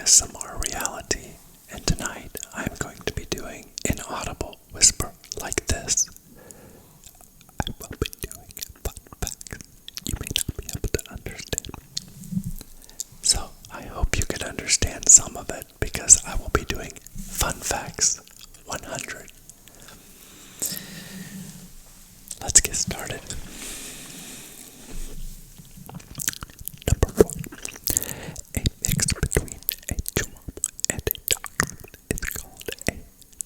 ASMR Reality, and tonight I'm going to be doing an audible whisper like this. I will be doing fun facts you may not be able to understand. So I hope you can understand some of it because I will be doing Fun Facts 100. Let's get started. Number 1. A mix between a chihuahua and a dachshund is called a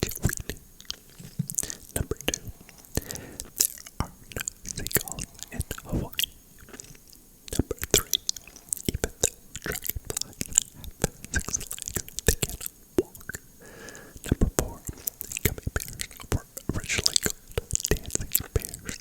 chiweenie. Number 2. There are no seagulls in Hawaii. Number 3. Even though dragonflies have 6 legs, they cannot walk. Number 4. Gummy bears were originally called dancing bears.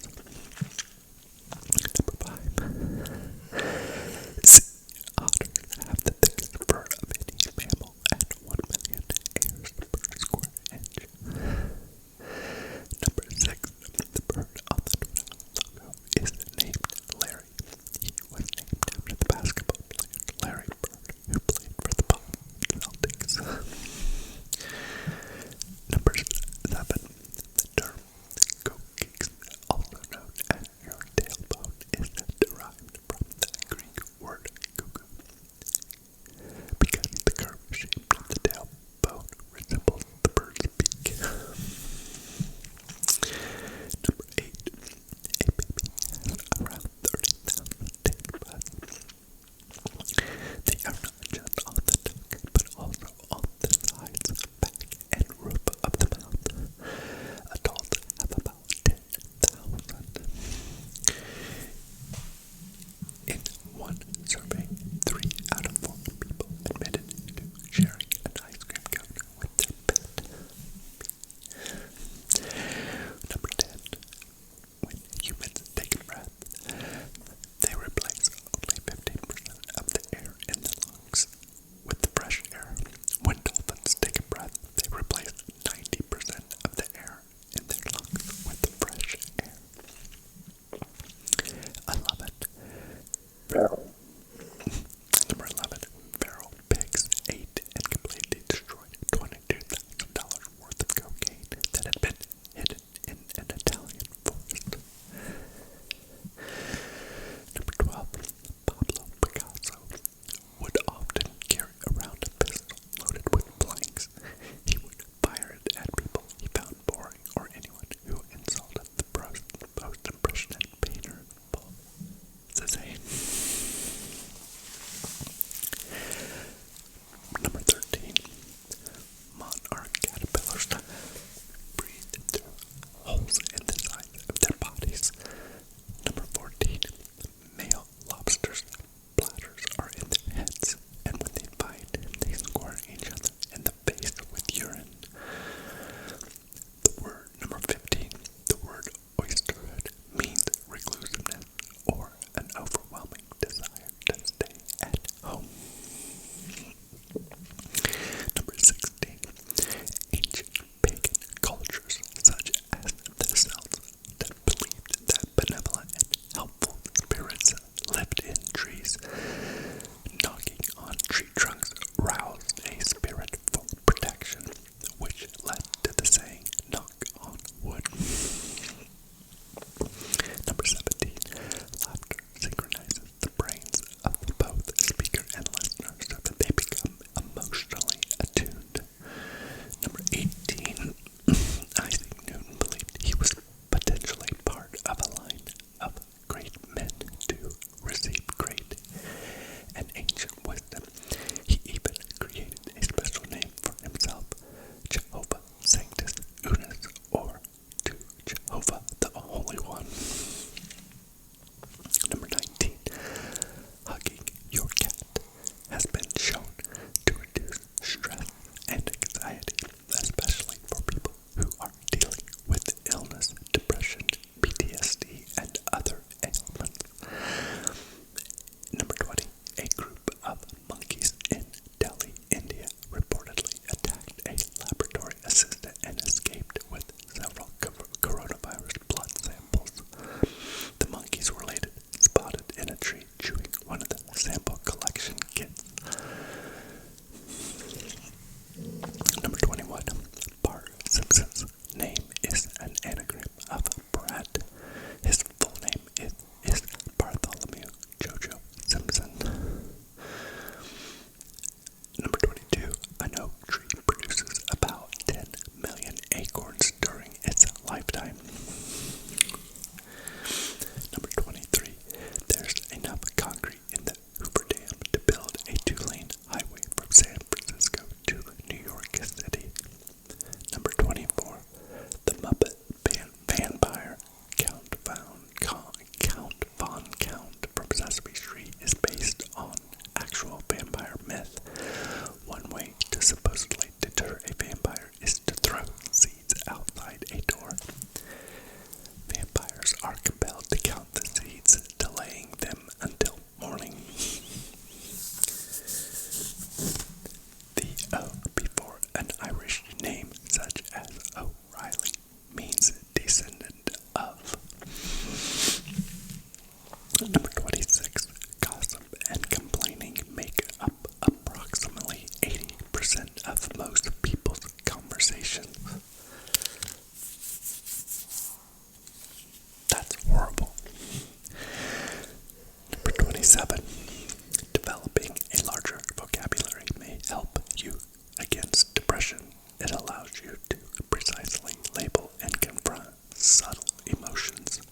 subtle emotions.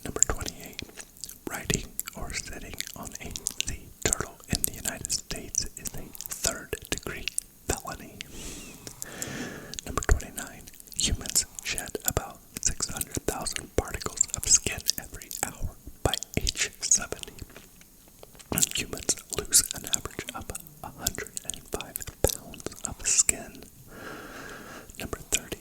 Number 28. Riding or sitting on a sea turtle in the United States is a third-degree felony. Number 29. Humans shed about 600,000 particles of skin every hour by age 70. Humans lose an average of 105 pounds of skin. Number 30.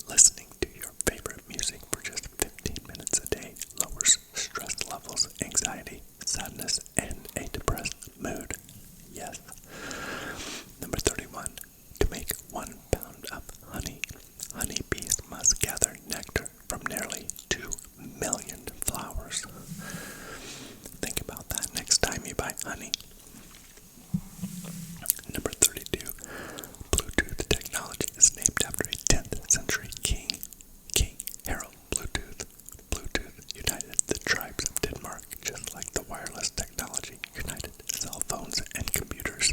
Listening to your favorite music for just 15 minutes a day lowers stress levels, anxiety, sadness, and a depressed mood. Yes. Number 31. To make 1 pound of honey, honeybees must gather nectar from nearly 2 million flowers. Think about that next time you buy honey. Number 32. Bluetooth technology is named after a 10th century king, King Harald Bluetooth. Bluetooth united the tribes of Denmark, just like the wireless technology united cell phones and computers.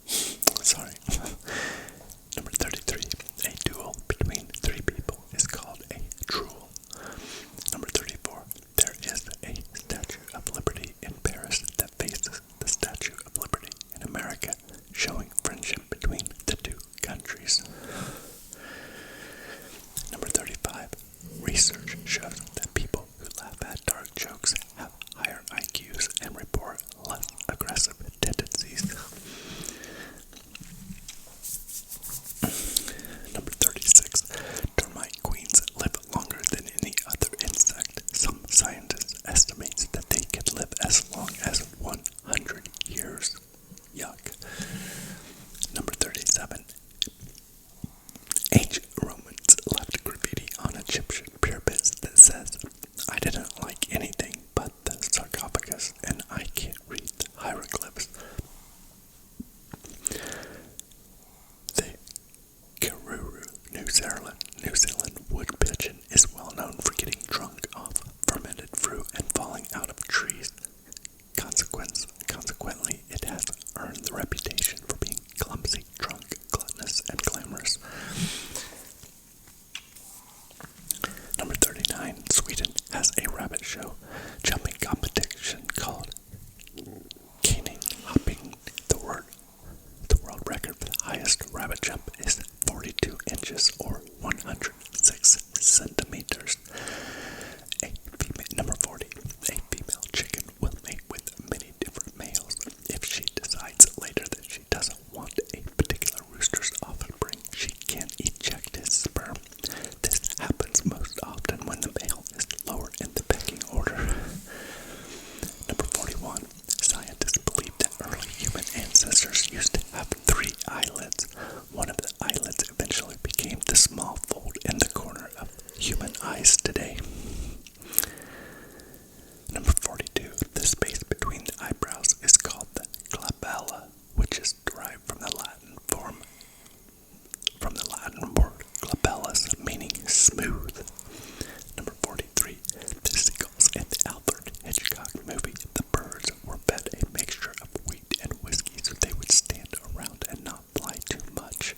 Sorry. Number 33. A duel between 3 people is called a duel. Number 34. There is a Statue of Liberty in Paris that faces the Statue of Liberty in America, showing friendship between the two countries. Number 35. Research shows that people who laugh at dark jokes have higher IQs and report less aggressive tendencies. Number 36. Termite queens live longer than any other insect. Some scientists estimate that they can live as long as 100 years. Yuck. Number 37. Ancient Romans left graffiti on Egyptian pyramids that says, "I didn't like anything but the sarcophagus, and I can't read the hieroglyphs." The Karuru, New Zealand wood pigeon is well known for getting drunk off fermented fruit and falling out of trees. Consequently, it has earned the reputation for being clumsy, drunk, gluttonous, and glamorous. Number 39. Sweden has a rabbit show jumping competition called caning hopping. The world record for the highest rabbit jump is 42 inches or 106 centimeters. Number 40. A female chicken will mate with many different males. If she decides later that she doesn't want a particular rooster's offspring, she can eject his sperm. This happens most often when the male is lower in the pecking order. Number 41. Scientists believe that early human ancestors used to have 3 eyelids. One of the eyelids eventually became the small fold in the corner of human eyes today. Number 42. The space between the eyebrows is called the glabella, which is derived from the Latin word glabellus, meaning smooth. Number 43. The seagulls in the Alfred Hitchcock movie The Birds were fed a mixture of wheat and whiskey so they would stand around and not fly too much.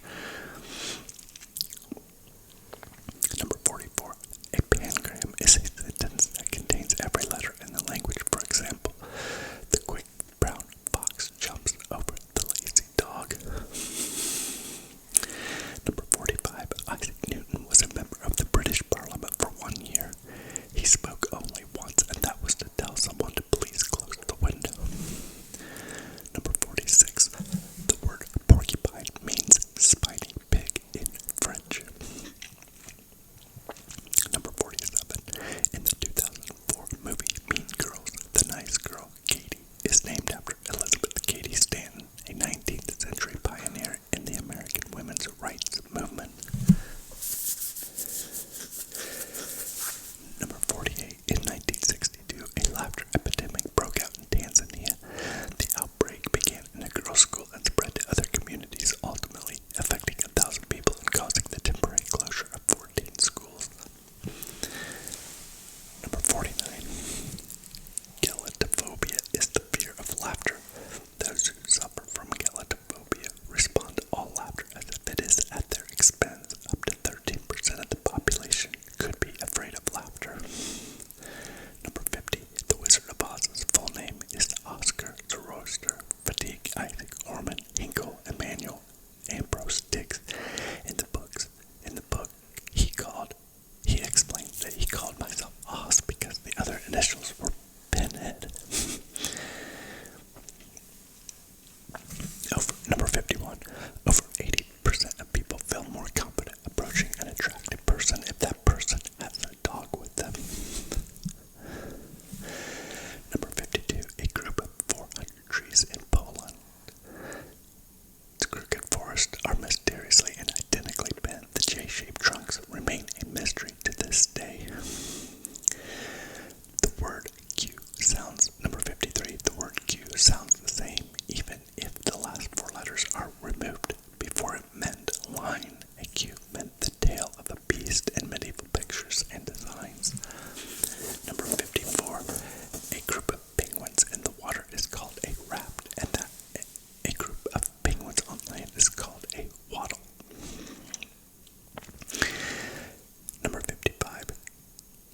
Number 44. A pancreas he called myself Oz because the other initials were Pinhead. Number 51. Over 80% of people feel more confident approaching an attractive person if that person has a dog with them. Number 52. A group of 400 trees in Poland. The crooked forests are mysteriously and identically bent. The J-shaped trunks remain a mystery to this day. The word Q sounds, number 53, the word Q sounds the same even if the last four letters are removed. Before it meant line, a Q meant the tail of a beast in medieval pictures and designs. Number 54, a group of penguins in the water is called a raft, and a group of penguins on land is called a waddle. Number 55,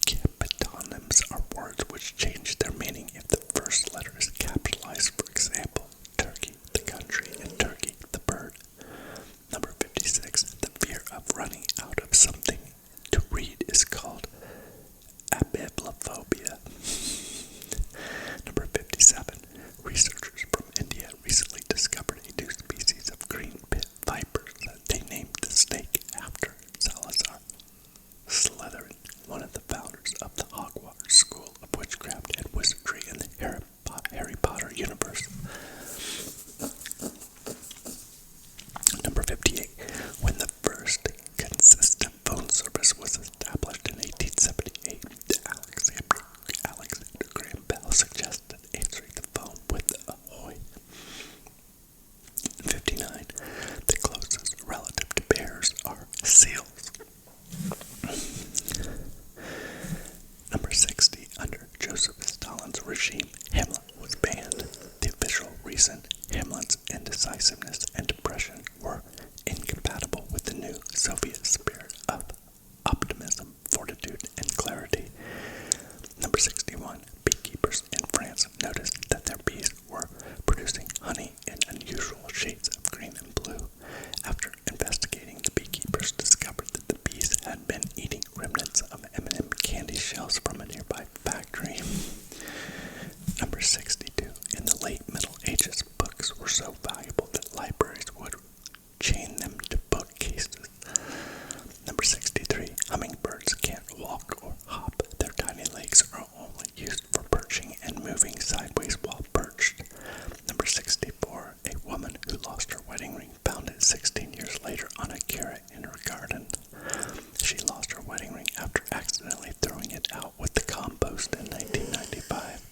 capitonyms are words which change their meaning if the first letter is capitalized. For example, Turkey, the country, and Turkey, the bird. Number 56, the fear of running out of something to read is called abibliophobia. Number 57, researchers from India recently discovered a new species of green pit vipers that they named the snake after Salazar Slytherin, one of the founders of the Hogwarts School of Witchcraft and Wizardry in the Harry Potter universe. Number 58. When the first consistent phone service was established in 1878, Alexander Graham Bell suggested answering the phone with ahoy. 59. The closest relative to bears are seals. Number 60. Under Joseph Stalin's regime, Hamlet was banned. The official reason, Hamlet's indecisiveness and depression were incompatible with the new Soviet spirit of optimism, fortitude, and clarity. Number 61. Beekeepers in France noticed that their bees were producing honey in unusual shades of green and blue. After investigating, the beekeepers discovered that the bees had been eating remnants of M&M candy shells from a nearby factory. Number 62. In the late Middle Ages, books were so valuable that libraries would chain them to bookcases. Number 63. Hummingbirds can't walk or hop. Their tiny legs are only used for perching and moving sideways while perched. Number 64. A woman who lost her wedding ring found it 16 years later on a carrot in her garden. She lost her wedding ring after accidentally throwing it out with the compost in 1995.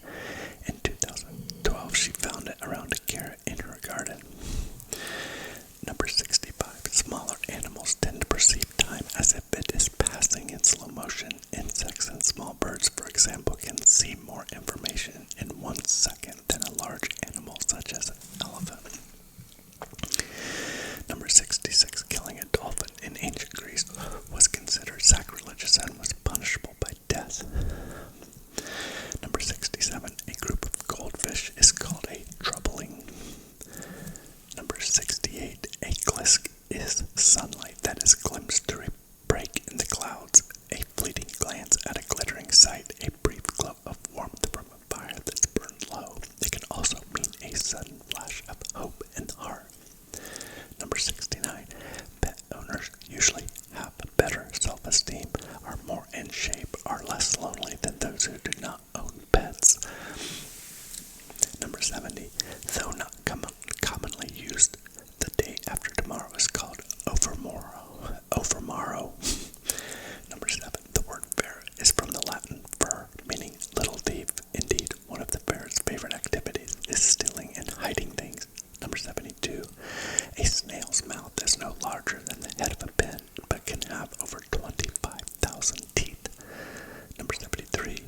In 2012, she found it around a carrot in her garden. Number 65. Smaller animals tend to perceive time as if it is passing in slow motion. Insects and small birds, for example, can see more information in 1 second than a large animal such as an elephant. Number 66. Killing a dolphin in ancient Greece was considered sacrilegious and was punishable by death. Number 67. A group of goldfish is called a troubling. Number 68. A glisk is sunlight that is glimpsed through a break in the clouds, a fleeting glance at a glittering sight, a brief glow of warmth from a fire that's burned low. It can also mean a sudden flash of hope in the heart. Number 69. Pet owners usually have better self-esteem, are more in shape, are less lonely than those who do not own pets. Number 70. Though not commonly used, the day after tomorrow is called overmorrow. Number 7. The word ferret is from the Latin fer, meaning little thief. Indeed, one of the ferret's favorite activities is stealing and hiding things. Number 72. A snail's mouth is no larger than the head of a pin, but can have over 25,000 teeth. Number 73.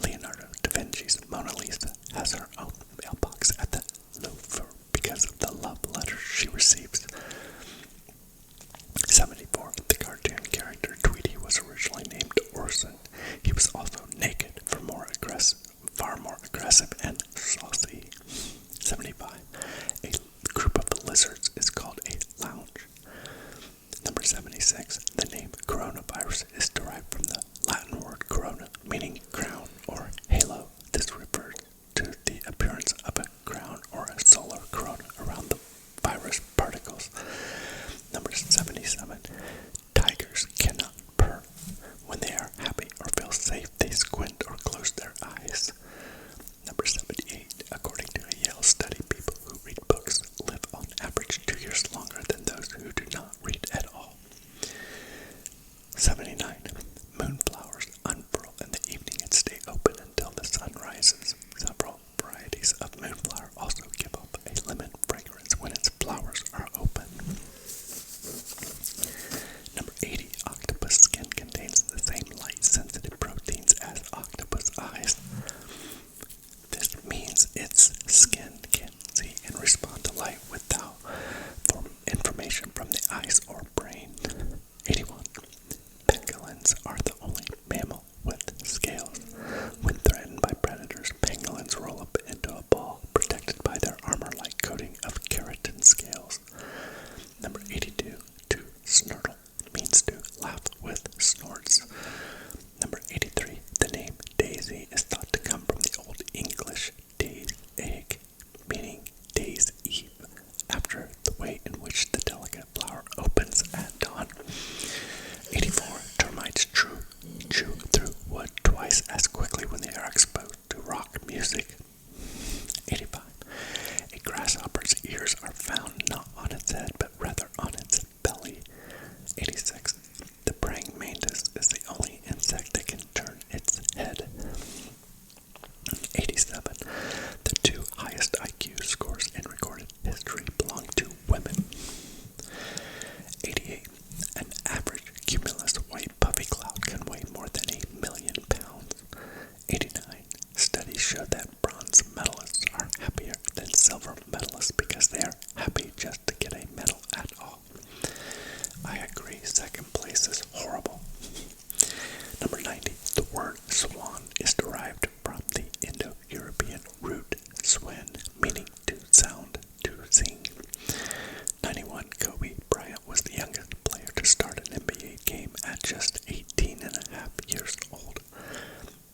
Leonardo da Vinci's Mona Lisa has her own mailbox at the Louvre because of the love letters she receives. 74. The cartoon character Tweety was originally named Orson. He was also naked, far more aggressive and saucy. 75. A group of lizards is called a lounge. Number 76. The name coronavirus is derived from the Latin word corona, meaning crown or halo. This refers to the appearance of a crown or a solar corona around the virus particles. Number 77. Tigers cannot purr. When they are happy or feel safe, they squint or close their eyes. Number 78. According to a Yale study, people who read books live on average 2 years longer than those who do not read at all. 79. Moonflowers unfurl in the evening and stay open until the sun rises. Several varieties of moonflower also give off a lemon fragrance when its flowers are open. Number 80. Octopus skin contains the same light-sensitive proteins as octopus eyes. This means its skin can see and respond to light without information from the eyes or brain. 81. Pangolins are the only mammal with scales. When threatened by predators, pangolins roll up into a ball, protected by their armor-like coating of keratin scales. Number 82. To snortle means to laugh with snorts. Number 83. The name daisy is thought to come from the Old English day's egg, meaning day's eve, after the way in which the delicate flower opens at dawn. 84. Termites chew through wood twice as quickly when they are exposed to rock music. 85. A grasshopper's ears are found not on its head, but rather on its belly. 86. The praying mantis is the only insect that can turn its head. 87. The two highest IQ scores in recorded history belong to women. 88. An average cumulus white puffy cloud can weigh more than 1,000,000 pounds. 89. Studies show that bronze medalists are happier than silver medalists because they are happy just to get a medal at all. I agree, second place is horrible. Number 90. The word swan is derived from the Indo-European root swen, meaning to sound, to sing. 91. Kobe Bryant was the youngest player to start an NBA game at just 18 and a half years old.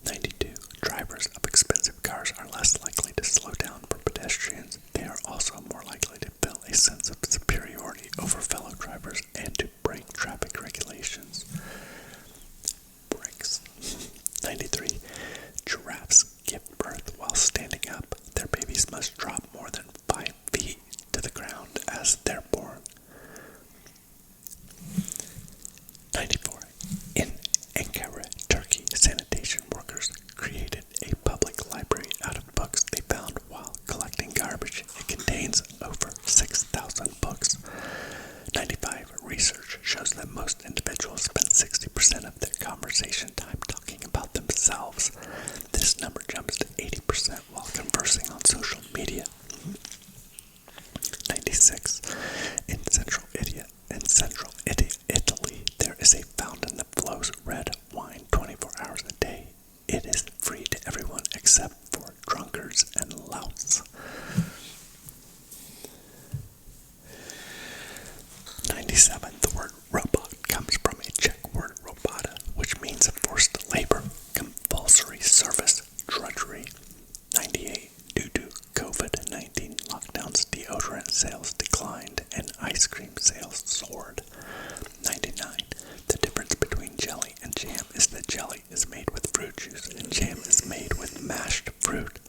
92. Drivers of expensive cars are less likely to slow down for pedestrians. They are also more likely to feel a sense of superiority over fellow drivers and to break traffic regulations. Brakes. 93. Giraffes give birth while standing up. Their babies must drop more than 5 feet to the ground as they're born. 94. In Ankara, Turkey, sanitation workers created a public library out of books they found while collecting garbage. It contains over 6,000 books. 95. Research shows that most individuals spend 60% of their conversation time talking about themselves. This number jumps to 80% while conversing on social media. 96. In central Italy, there is a fountain that flows red wine 24 hours a day. It is free to everyone except for drunkards and louts. 97. The word robot comes from a Czech word robota, which means forced labor, compulsory service, drudgery. 98. Due to COVID-19 lockdowns, deodorant sales declined and ice cream sales soared. 99. The difference between jelly and jam is that jelly is made with fruit juice and jam is made with mashed fruit.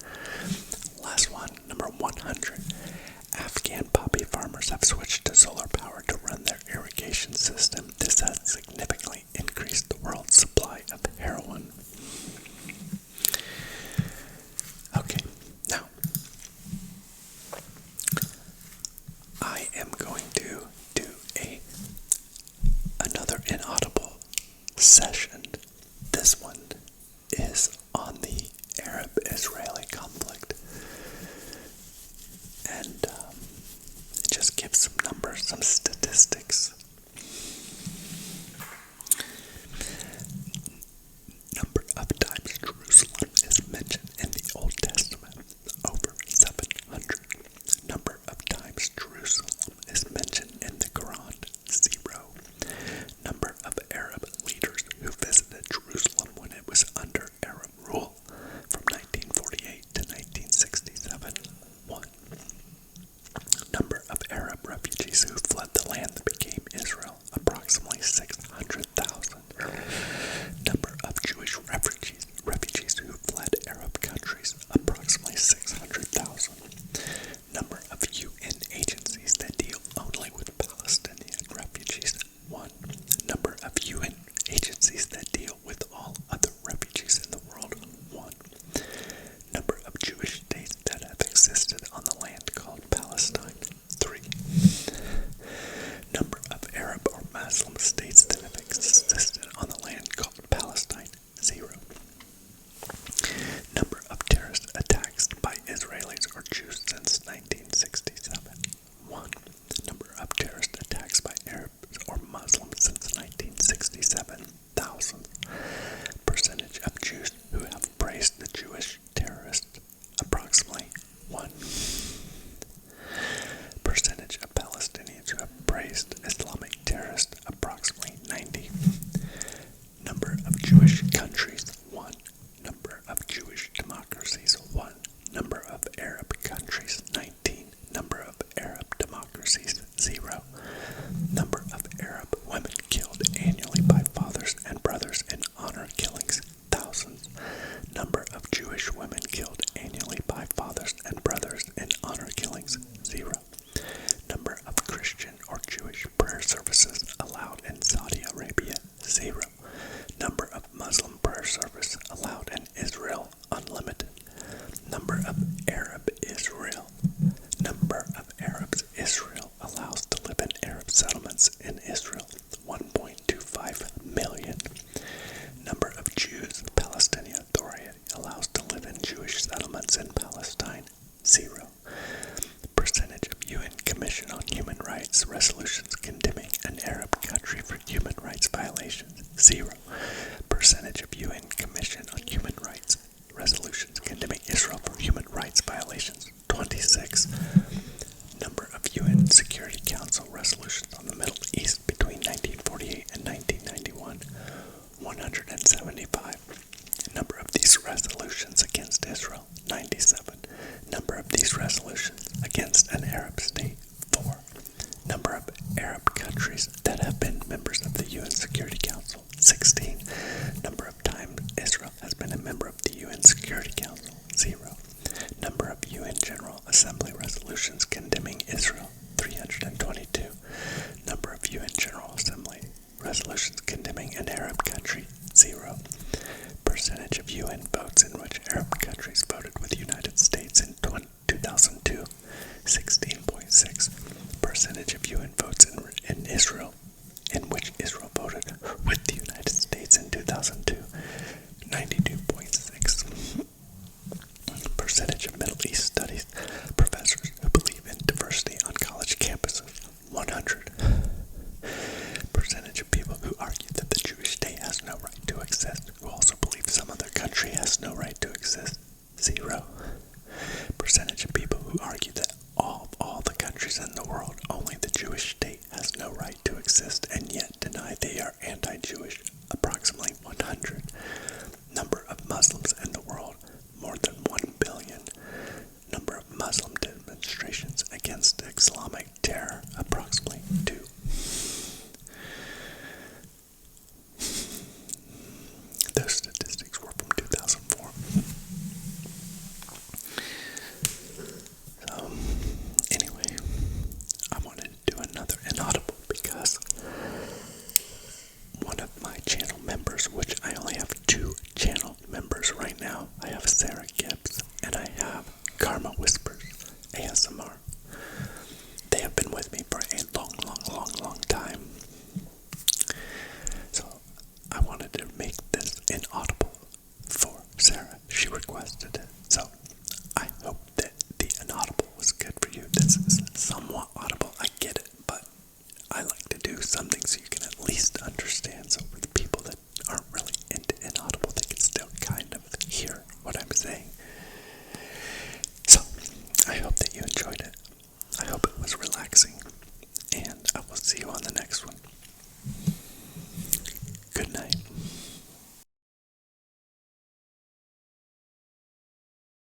Last one, number 100. Afghan poppy farmers have switched to solar power to run their irrigation system. This has significantly increased the world's supply of heroin. Okay, now I am going to do another inaudible session. This one is on the Arab-Israeli conflict, and it just gives some numbers, some statistics. Number of times Jerusalem is mentioned in the Old Testament, over 700. Number of times Jerusalem is mentioned in the Quran, 0. Number of Arab leaders who visited Jerusalem when it was 0. Percentage of UN Commission on Human Rights resolutions condemning Israel for human rights violations, 26. Number of UN Security Council resolutions on the Middle East between 1948 and 1991, 175. Number of these resolutions against Israel, 97. Number of these resolutions against an Arab state, 4. Number of Arab countries that have been members of the UN Security Council, 16. Number of times Israel has been a member of the UN Security Council, 0. Number of UN General Assembly resolutions condemning Israel, 322. Number of UN General Assembly resolutions condemning an Arab country, 0. Percentage of UN votes in which Arab countries voted with the United States in 2002, 16.6. Percentage of UN votes in Israel in which Israel voted with the United States in 2002, 92.6. Percentage of Middle East studies professors who believe in diversity on college campuses, 100. Percentage of people who argue that the Jewish state has no right to exist, who also believe some other country has no right to exist, 0. Percentage of people who argue that all the countries in the world, only the Jewish state has no right to exist, and yet deny they are anti-Jewish, approximately 100. Number of Muslims in the world, more than 1 billion. Number of Muslim demonstrations against Islamic terror, approximately 2. Those statistics were from 2004. So, anyway, I wanted to do another Inaudible because one of my channel members, which I only have 2 channel members right now, I have Sarah Gibbs and I have Karma Whispers ASMR. They have been with me for a long time. So I wanted to make this inaudible for Sarah. She requested it.